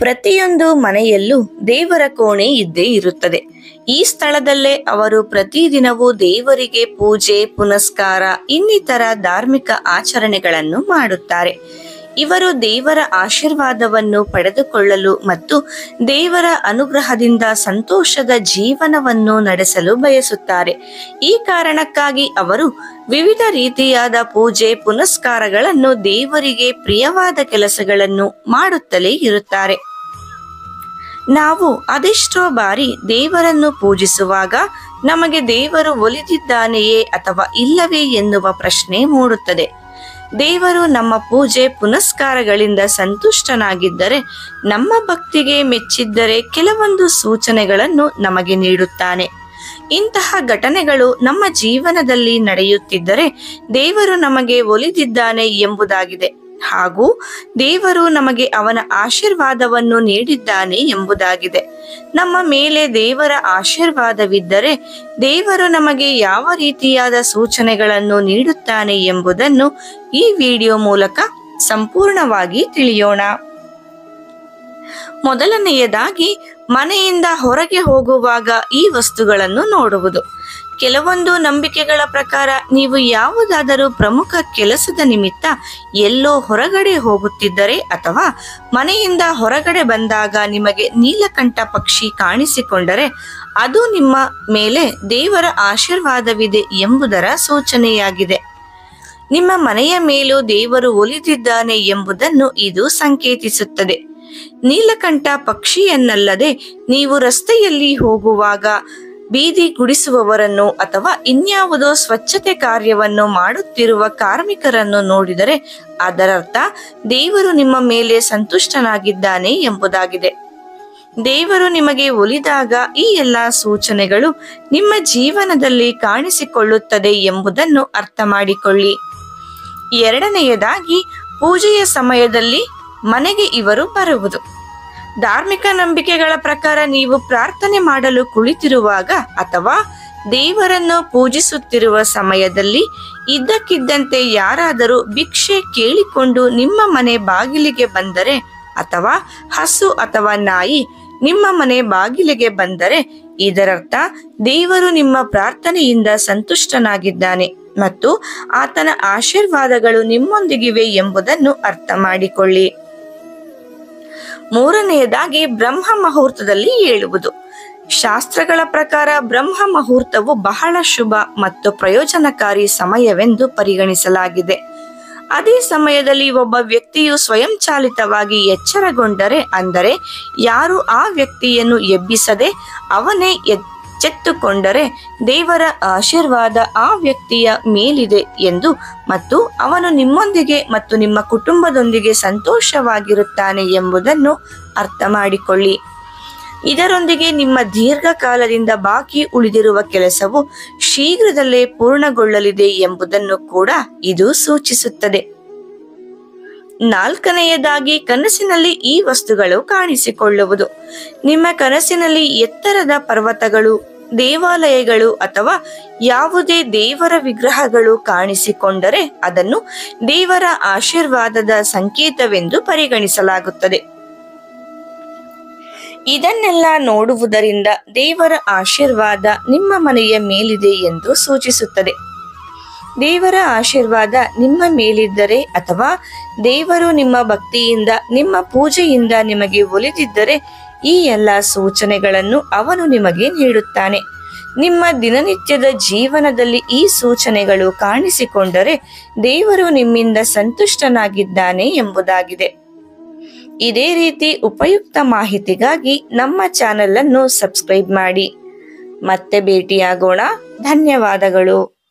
ಪ್ರತಿಯೊಂದು ಮನೆಯಲ್ಲೂ ದೇವರ ಕೋಣೆ ಇದ್ದೇ ಇರುತ್ತದೆ. ಈ ಸ್ಥಳದಲ್ಲೇ ಅವರು ಪ್ರತಿದಿನವೂ ದೇವರಿಗೆ ಪೂಜೆ, ಪುನಸ್ಕಾರ, ಇನ್ನಿತರ ಧಾರ್ಮಿಕ ಆಚರಣೆಗಳನ್ನು ಮಾಡುತ್ತಾರೆ. ಇವರು ದೇವರ ಆಶೀರ್ವಾದವನ್ನು ಪಡೆದುಕೊಳ್ಳಲು ಮತ್ತು ದೇವರ ಅನುಗ್ರಹದಿಂದ ಸಂತೋಷದ ಜೀವನವನ್ನು ನಡೆಸಲು ಬಯಸುತ್ತಾರೆ. ಈ ಕಾರಣಕ್ಕಾಗಿ ಅವರು ವಿವಿಧ ರೀತಿಯಾದ ಪೂಜೆ, ಪುನಸ್ಕಾರಗಳನ್ನು, ದೇವರಿಗೆ ಪ್ರಿಯವಾದ ಕೆಲಸಗಳನ್ನು ಮಾಡುತ್ತಲೇ ಇರುತ್ತಾರೆ. ನಾವು ಅದೆಷ್ಟೋ ಬಾರಿ ದೇವರನ್ನು ಪೂಜಿಸುವಾಗ ನಮಗೆ ದೇವರು ಒಲಿದಿದ್ದಾನೆಯೇ ಅಥವಾ ಇಲ್ಲವೇ ಎನ್ನುವ ಪ್ರಶ್ನೆ ಮೂಡುತ್ತದೆ. ದೇವರು ನಮ್ಮ ಪೂಜೆ ಪುನಸ್ಕಾರಗಳಿಂದ ಸಂತುಷ್ಟನಾಗಿದ್ದರೆ, ನಮ್ಮ ಭಕ್ತಿಗೆ ಮೆಚ್ಚಿದ್ದರೆ ಕೆಲವೊಂದು ಸೂಚನೆಗಳನ್ನು ನಮಗೆ ನೀಡುತ್ತಾನೆ. ಇಂತಹ ಘಟನೆಗಳು ನಮ್ಮ ಜೀವನದಲ್ಲಿ ನಡೆಯುತ್ತಿದ್ದರೆ ದೇವರು ನಮಗೆ ಒಲಿದಿದ್ದಾನೆ ಎಂಬುದಾಗಿದೆ ಹಾಗೂ ದೇವರು ನಮಗೆ ಅವನ ಆಶೀರ್ವಾದವನ್ನು ನೀಡಿದ್ದಾನೆ ಎಂಬುದಾಗಿದೆ. ನಮ್ಮ ಮೇಲೆ ದೇವರ ಆಶೀರ್ವಾದವಿದ್ದರೆ ದೇವರು ನಮಗೆ ಯಾವ ರೀತಿಯಾದ ಸೂಚನೆಗಳನ್ನು ನೀಡುತ್ತಾನೆ ಎಂಬುದನ್ನು ಈ ವಿಡಿಯೋ ಮೂಲಕ ಸಂಪೂರ್ಣವಾಗಿ ತಿಳಿಯೋಣ. ಮೊದಲನೆಯದಾಗಿ, ಮನೆಯಿಂದ ಹೊರಗೆ ಹೋಗುವಾಗ ಈ ವಸ್ತುಗಳನ್ನು ನೋಡುವುದು. ಕೆಲವೊಂದು ನಂಬಿಕೆಗಳ ಪ್ರಕಾರ ನೀವು ಯಾವುದಾದರೂ ಪ್ರಮುಖ ಕೆಲಸದ ನಿಮಿತ್ತ ಎಲ್ಲೋ ಹೊರಗಡೆ ಹೋಗುತ್ತಿದ್ದರೆ ಅಥವಾ ಮನೆಯಿಂದ ಹೊರಗಡೆ ಬಂದಾಗ ನಿಮಗೆ ನೀಲಕಂಠ ಪಕ್ಷಿ ಕಾಣಿಸಿಕೊಂಡರೆ ಅದು ನಿಮ್ಮ ಮೇಲೆ ದೇವರ ಆಶೀರ್ವಾದವಿದೆ ಎಂಬುದರ ಸೂಚನೆಯಾಗಿದೆ. ನಿಮ್ಮ ಮನೆಯ ಮೇಲೂ ದೇವರು ಒಲಿದಿದ್ದಾನೆ ಎಂಬುದನ್ನು ಇದು ಸಂಕೇತಿಸುತ್ತದೆ. ನೀಲಕಂಠ ಪಕ್ಷಿಯನ್ನಲ್ಲದೆ ನೀವು ರಸ್ತೆಯಲ್ಲಿ ಹೋಗುವಾಗ ಬೀದಿ ಗುಡಿಸುವವರನ್ನು ಅಥವಾ ಇನ್ಯಾವುದೋ ಸ್ವಚ್ಛತೆ ಕಾರ್ಯವನ್ನು ಮಾಡುತ್ತಿರುವ ಕಾರ್ಮಿಕರನ್ನು ನೋಡಿದರೆ ಅದರರ್ಥ ದೇವರು ನಿಮ್ಮ ಮೇಲೆ ಸಂತುಷ್ಟನಾಗಿದ್ದಾನೆ ಎಂಬುದಾಗಿದೆ. ದೇವರು ನಿಮಗೆ ಒಲಿದಾಗ ಈ ಎಲ್ಲಾ ಸೂಚನೆಗಳು ನಿಮ್ಮ ಜೀವನದಲ್ಲಿ ಕಾಣಿಸಿಕೊಳ್ಳುತ್ತದೆ ಎಂಬುದನ್ನು ಅರ್ಥ ಮಾಡಿಕೊಳ್ಳಿ. ಎರಡನೆಯದಾಗಿ, ಪೂಜೆಯ ಸಮಯದಲ್ಲಿ ಮನೆಗೆ ಇವರು ಬರುವುದು. ಧಾರ್ಮಿಕ ನಂಬಿಕೆಗಳ ಪ್ರಕಾರ ನೀವು ಪ್ರಾರ್ಥನೆ ಮಾಡಲು ಕುಳಿತಿರುವಾಗ ಅಥವಾ ದೇವರನ್ನು ಪೂಜಿಸುತ್ತಿರುವ ಸಮಯದಲ್ಲಿ ಇದ್ದಕ್ಕಿದ್ದಂತೆ ಯಾರಾದರೂ ಭಿಕ್ಷೆ ಕೇಳಿಕೊಂಡು ನಿಮ್ಮ ಮನೆ ಬಾಗಿಲಿಗೆ ಬಂದರೆ ಅಥವಾ ಹಸು ಅಥವಾ ನಾಯಿ ನಿಮ್ಮ ಮನೆ ಬಾಗಿಲಿಗೆ ಬಂದರೆ ಇದರರ್ಥ ದೇವರು ನಿಮ್ಮ ಪ್ರಾರ್ಥನೆಯಿಂದ ಸಂತುಷ್ಟನಾಗಿದ್ದಾನೆ ಮತ್ತು ಆತನ ಆಶೀರ್ವಾದಗಳು ನಿಮ್ಮೊಂದಿಗಿವೆ ಎಂಬುದನ್ನು ಅರ್ಥ ಮಾಡಿಕೊಳ್ಳಿ. ಮೂರನೆಯದಾಗಿ, ಬ್ರಹ್ಮ ಮುಹೂರ್ತದಲ್ಲಿ ಏಳುವುದು. ಶಾಸ್ತ್ರಗಳ ಪ್ರಕಾರ ಬ್ರಹ್ಮ ಮುಹೂರ್ತವು ಬಹಳ ಶುಭ ಮತ್ತು ಪ್ರಯೋಜನಕಾರಿ ಸಮಯವೆಂದು ಪರಿಗಣಿಸಲಾಗಿದೆ. ಅದೇ ಸಮಯದಲ್ಲಿ ಒಬ್ಬ ವ್ಯಕ್ತಿಯು ಸ್ವಯಂಚಾಲಿತವಾಗಿ ಎಚ್ಚರಗೊಂಡರೆ, ಅಂದರೆ ಯಾರು ಆ ವ್ಯಕ್ತಿಯನ್ನು ಎಬ್ಬಿಸದೆ ಅವನೇ ಎಚ್ಚೆತ್ತುಕೊಂಡರೆ ದೇವರ ಆಶೀರ್ವಾದ ಆ ವ್ಯಕ್ತಿಯ ಮೇಲಿದೆ ಎಂದು ಮತ್ತು ಅವನು ನಿಮ್ಮೊಂದಿಗೆ ಮತ್ತು ನಿಮ್ಮ ಕುಟುಂಬದೊಂದಿಗೆ ಸಂತೋಷವಾಗಿರುತ್ತಾನೆ ಎಂಬುದನ್ನು ಅರ್ಥ ಮಾಡಿಕೊಳ್ಳಿ. ಇದರೊಂದಿಗೆ ನಿಮ್ಮ ದೀರ್ಘಕಾಲದಿಂದ ಬಾಕಿ ಉಳಿದಿರುವ ಕೆಲಸವು ಶೀಘ್ರದಲ್ಲೇ ಪೂರ್ಣಗೊಳ್ಳಲಿದೆ ಎಂಬುದನ್ನು ಕೂಡ ಇದು ಸೂಚಿಸುತ್ತದೆ. ನಾಲ್ಕನೆಯದಾಗಿ, ಕನಸಿನಲ್ಲಿ ಈ ವಸ್ತುಗಳು ಕಾಣಿಸಿಕೊಳ್ಳುವುದು. ನಿಮ್ಮ ಕನಸಿನಲ್ಲಿ ಎತ್ತರದ ಪರ್ವತಗಳು, ದೇವಾಲಯಗಳು ಅಥವಾ ಯಾವುದೇ ದೇವರ ವಿಗ್ರಹಗಳು ಕಾಣಿಸಿಕೊಂಡರೆ ಅದನ್ನು ದೇವರ ಆಶೀರ್ವಾದದ ಸಂಕೇತವೆಂದು ಪರಿಗಣಿಸಲಾಗುತ್ತದೆ. ಇದನ್ನೆಲ್ಲ ನೋಡುವುದರಿಂದ ದೇವರ ಆಶೀರ್ವಾದ ನಿಮ್ಮ ಮನೆಯ ಮೇಲಿದೆ ಎಂದು ಸೂಚಿಸುತ್ತದೆ. ದೇವರ ಆಶೀರ್ವಾದ ನಿಮ್ಮ ಮೇಲಿದ್ದರೆ ಅಥವಾ ದೇವರು ನಿಮ್ಮ ಭಕ್ತಿಯಿಂದ, ನಿಮ್ಮ ಪೂಜೆಯಿಂದ ನಿಮಗೆ ಒಲಿದಿದ್ದರೆ ಈ ಎಲ್ಲ ಸೂಚನೆಗಳನ್ನು ಅವನು ನಿಮಗೆ ನೀಡುತ್ತಾನೆ. ನಿಮ್ಮ ದಿನನಿತ್ಯದ ಜೀವನದಲ್ಲಿ ಈ ಸೂಚನೆಗಳು ಕಾಣಿಸಿಕೊಂಡರೆ ದೇವರು ನಿಮ್ಮಿಂದ ಸಂತುಷ್ಟನಾಗಿದ್ದಾನೆ ಎಂಬುದಾಗಿದೆ. ಇದೇ ರೀತಿ ಉಪಯುಕ್ತ ಮಾಹಿತಿಗಾಗಿ ನಮ್ಮ ಚಾನೆಲ್ ಅನ್ನು ಸಬ್ಸ್ಕ್ರೈಬ್ ಮಾಡಿ. ಮತ್ತೆ ಭೇಟಿಯಾಗೋಣ. ಧನ್ಯವಾದಗಳು.